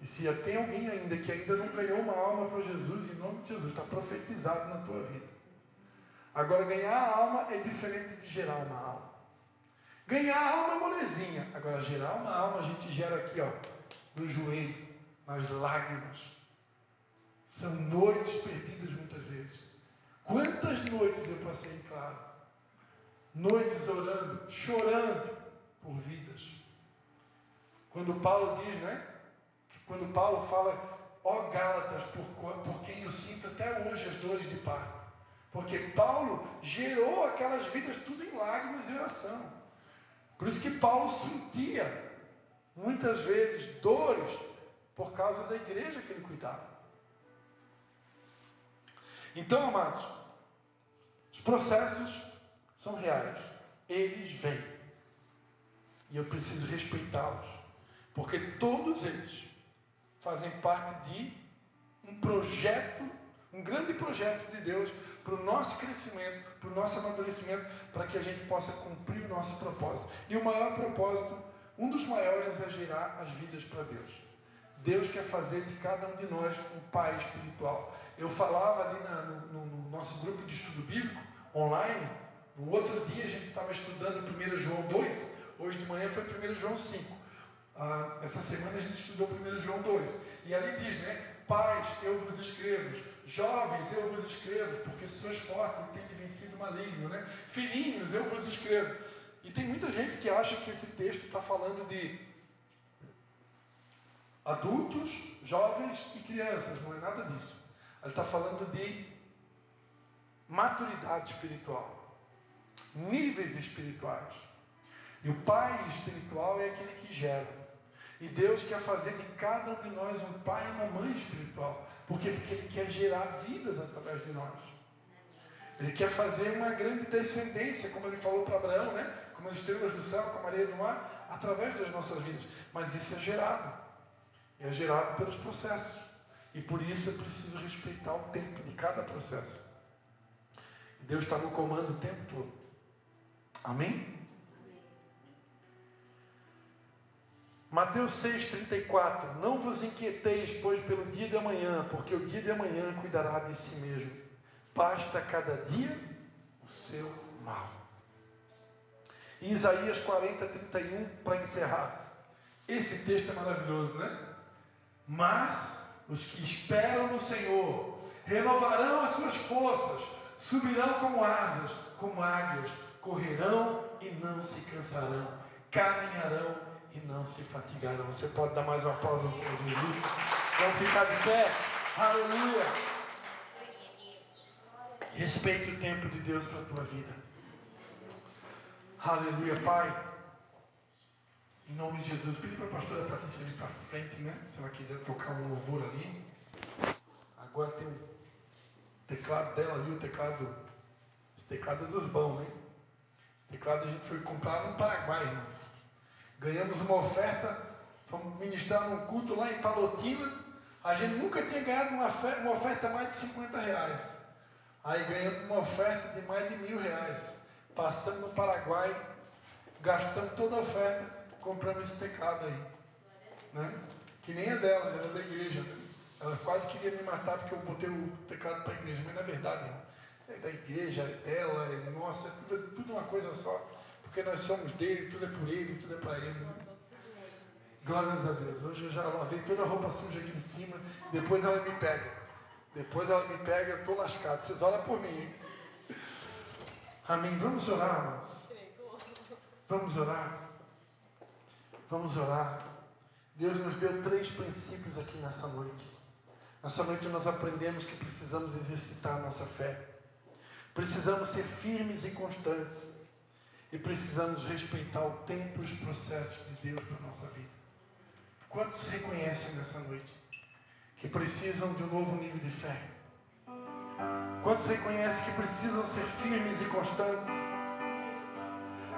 E se tem alguém ainda que ainda não ganhou uma alma para Jesus, em nome de Jesus, está profetizado na tua vida. Agora, ganhar a alma é diferente de gerar uma alma. Ganhar a alma é molezinha. Agora, gerar uma alma a gente gera aqui, ó, no joelho, nas lágrimas. São noites perdidas muitas vezes. Quantas noites eu passei em claro? Noites orando, chorando por vidas. Quando Paulo diz, né? Quando Paulo fala, ó Gálatas, por quem eu sinto até hoje as dores de parto. Porque Paulo gerou aquelas vidas tudo em lágrimas e oração. Por isso que Paulo sentia, muitas vezes, dores por causa da igreja que ele cuidava. Então, amados, os processos são reais. Eles vêm. E eu preciso respeitá-los. Porque todos eles fazem parte de um projeto, Um grande projeto de Deus para o nosso crescimento, para o nosso amadurecimento, para que a gente possa cumprir o nosso propósito. E o maior propósito, um dos maiores, é gerar as vidas para Deus. Deus quer fazer de cada um de nós um pai espiritual. Eu falava ali no nosso grupo de estudo bíblico, online, no outro dia a gente estava estudando 1 João 2, hoje de manhã foi 1 João 5. Essa semana a gente estudou 1 João 2. E ali diz, né? Pais, eu vos escrevo. Jovens, eu vos escrevo, porque sois fortes e tende vencido o maligno, né? Filhinhos, eu vos escrevo. E tem muita gente que acha que esse texto está falando de adultos, jovens e crianças. Não é nada disso. Ele está falando de maturidade espiritual, níveis espirituais. E o pai espiritual é aquele que gera. E Deus quer fazer de cada um de nós um pai e uma mãe espiritual. Por quê? Porque Ele quer gerar vidas através de nós. Ele quer fazer uma grande descendência, como Ele falou para Abraão, né? Como as estrelas do céu, como a areia do mar, através das nossas vidas. Mas isso é gerado. É gerado pelos processos. E por isso é preciso respeitar o tempo de cada processo. Deus está no comando o tempo todo. Amém? Mateus 6,34. Não vos inquieteis, pois, pelo dia de amanhã, porque o dia de amanhã cuidará de si mesmo. Basta cada dia o seu mal. E Isaías 40:31, para encerrar. Esse texto é maravilhoso, né? Mas os que esperam no Senhor renovarão as suas forças, subirão como asas, como águias, correrão e não se cansarão, caminharão e não se fatigarão. Você pode dar mais um aplauso ao Senhor Jesus? Vamos ficar de pé? Aleluia! Respeite o tempo de Deus para a tua vida. Aleluia, Pai. Em nome de Jesus, pedi para a pastora Patrícia vir para frente, né? Se ela quiser tocar um louvor ali. Agora tem o teclado dela ali, o teclado. Esse teclado é dos bons, né? Esse teclado a gente foi comprar no Paraguai, irmãos. Ganhamos uma oferta, fomos ministrar num culto lá em Palotina. A gente nunca tinha ganhado uma oferta mais de R$50. Aí ganhamos uma oferta de mais de R$1.000. Passamos no Paraguai, gastamos toda a oferta, compramos esse teclado aí, né? Que nem é dela, era da igreja, né? Ela quase queria me matar porque eu botei o teclado para a igreja, mas na verdade, irmão, é da igreja, é dela, é nossa, é tudo uma coisa só, porque nós somos dele, tudo é por ele, tudo é para ele, né? Glórias a Deus. Hoje eu já lavei toda a roupa suja aqui em cima, depois ela me pega. Depois ela me pega, eu estou lascado. Vocês oram por mim, hein? Amém. Vamos orar, irmãos. Vamos orar. Vamos orar. Deus nos deu 3 princípios aqui nessa noite. Nessa noite nós aprendemos que precisamos exercitar a nossa fé. Precisamos ser firmes e constantes. E precisamos respeitar o tempo e os processos de Deus para a nossa vida. Quantos se reconhecem nessa noite que precisam de um novo nível de fé? Quantos reconhecem que precisam ser firmes e constantes?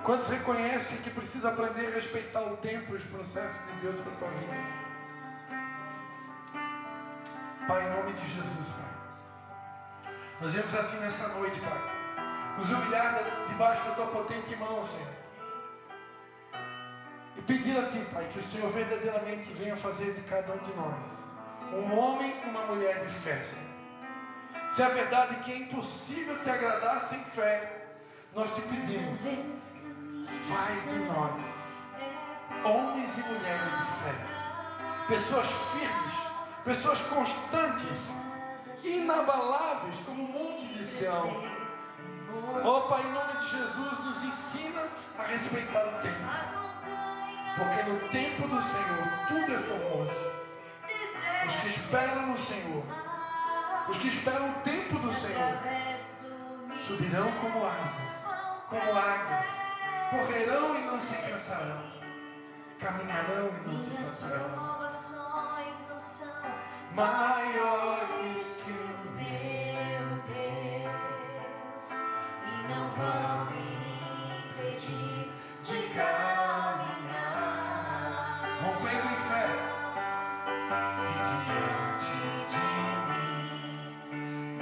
Quantos reconhecem que precisam aprender a respeitar o tempo e os processos de Deus para a tua vida? Pai, em nome de Jesus, Pai, nós viemos a Ti nessa noite, Pai, nos humilhar debaixo da Tua potente mão, Senhor, e pedir a Ti, Pai, que o Senhor verdadeiramente venha fazer de cada um de nós um homem e uma mulher de fé, Senhor. Se é verdade que é impossível Te agradar sem fé, nós Te pedimos, faz de nós homens e mulheres de fé, pessoas firmes, pessoas constantes, inabaláveis como o monte de Sião. Oh Pai, em nome de Jesus, nos ensina a respeitar o tempo, porque no tempo do Senhor tudo é formoso. Os que esperam no Senhor, os que esperam o tempo do Senhor, subirão como asas, como águias, correrão e não se cansarão, caminharão e não se fatigarão. Maiores que o meu Deus, e não vão me impedir de caminhar. Rompendo em fé, se diante de mim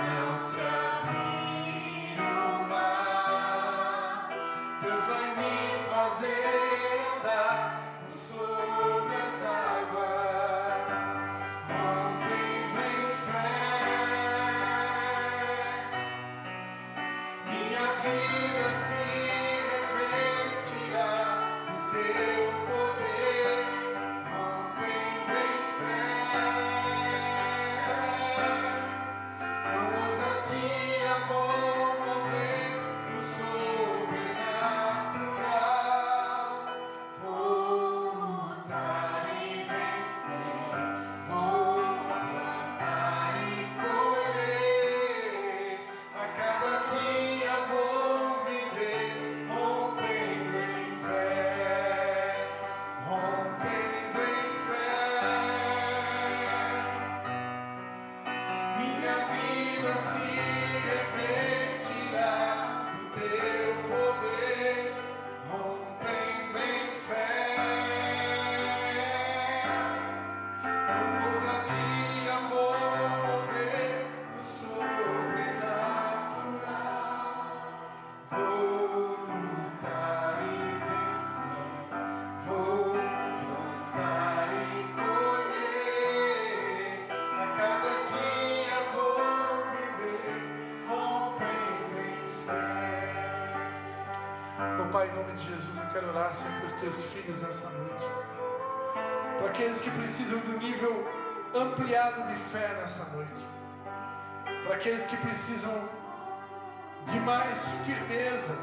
de Jesus, eu quero orar, Senhor, pelos teus filhos essa noite. Para aqueles que precisam de um nível ampliado de fé nessa noite. Para aqueles que precisam de mais firmeza,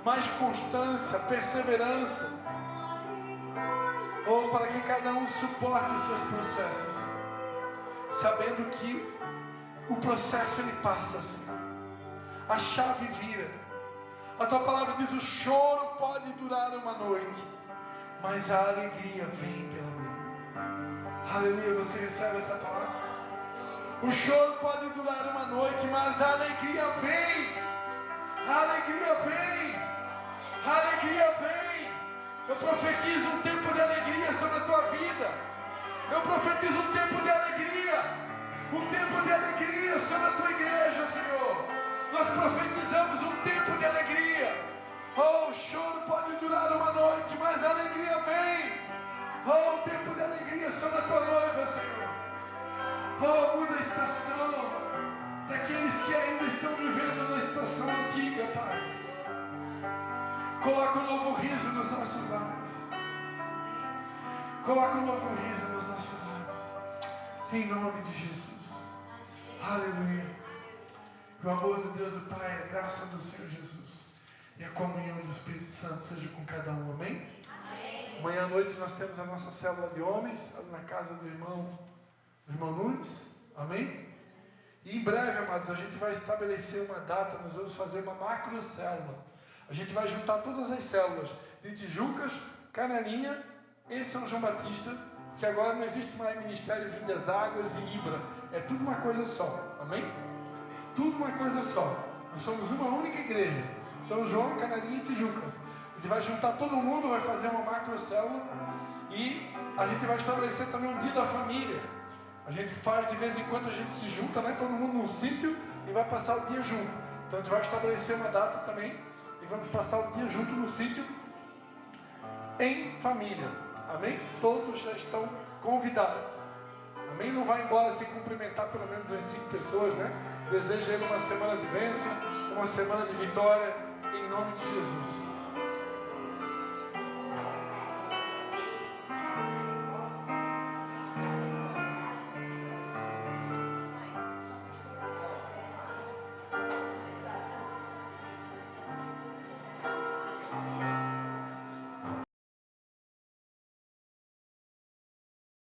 mais constância, perseverança. Ou para que cada um suporte os seus processos, sabendo que o processo ele passa, Senhor. A chave vira. A tua palavra diz: o choro pode durar uma noite, mas a alegria vem pela manhã. Aleluia, você recebe essa palavra? O choro pode durar uma noite, mas a alegria vem. A alegria vem. A alegria vem. Eu profetizo um tempo de alegria sobre a tua vida. Eu profetizo um tempo de alegria. Um tempo de alegria sobre a tua igreja, Senhor. Nós profetizamos um tempo de alegria. Oh, o choro pode durar uma noite, mas a alegria vem. Oh, um tempo de alegria sobre a tua noiva, Senhor. Oh, muda a estação daqueles que ainda estão vivendo na estação antiga, Pai. Coloca um novo riso nos nossos lábios. Coloca um novo riso nos nossos lábios. Em nome de Jesus. Aleluia. Que o amor de Deus, o Pai, a graça do Senhor Jesus e a comunhão do Espírito Santo seja com cada um. Amém? Amém. Amanhã à noite nós temos a nossa célula de homens ali na casa do irmão Nunes. Amém? E em breve, amados, a gente vai estabelecer uma data. Nós vamos fazer uma macro célula. A gente vai juntar todas as células de Tijucas, Canelinha e São João Batista, porque agora não existe mais Ministério Vidas Águas e Ibra. É tudo uma coisa só. Amém? Tudo uma coisa só. Nós somos uma única igreja. São João, Canelinha e Tijucas. A gente vai juntar todo mundo, vai fazer uma macro célula e a gente vai estabelecer também um dia da família. A gente faz de vez em quando, a gente se junta, né? Todo mundo num sítio e vai passar o dia junto. Então a gente vai estabelecer uma data também e vamos passar o dia junto no sítio em família. Amém? Todos já estão convidados. Amém? Não vai embora sem cumprimentar pelo menos umas 5 pessoas, né? Desejo a ele uma semana de bênção, uma semana de vitória, em nome de Jesus.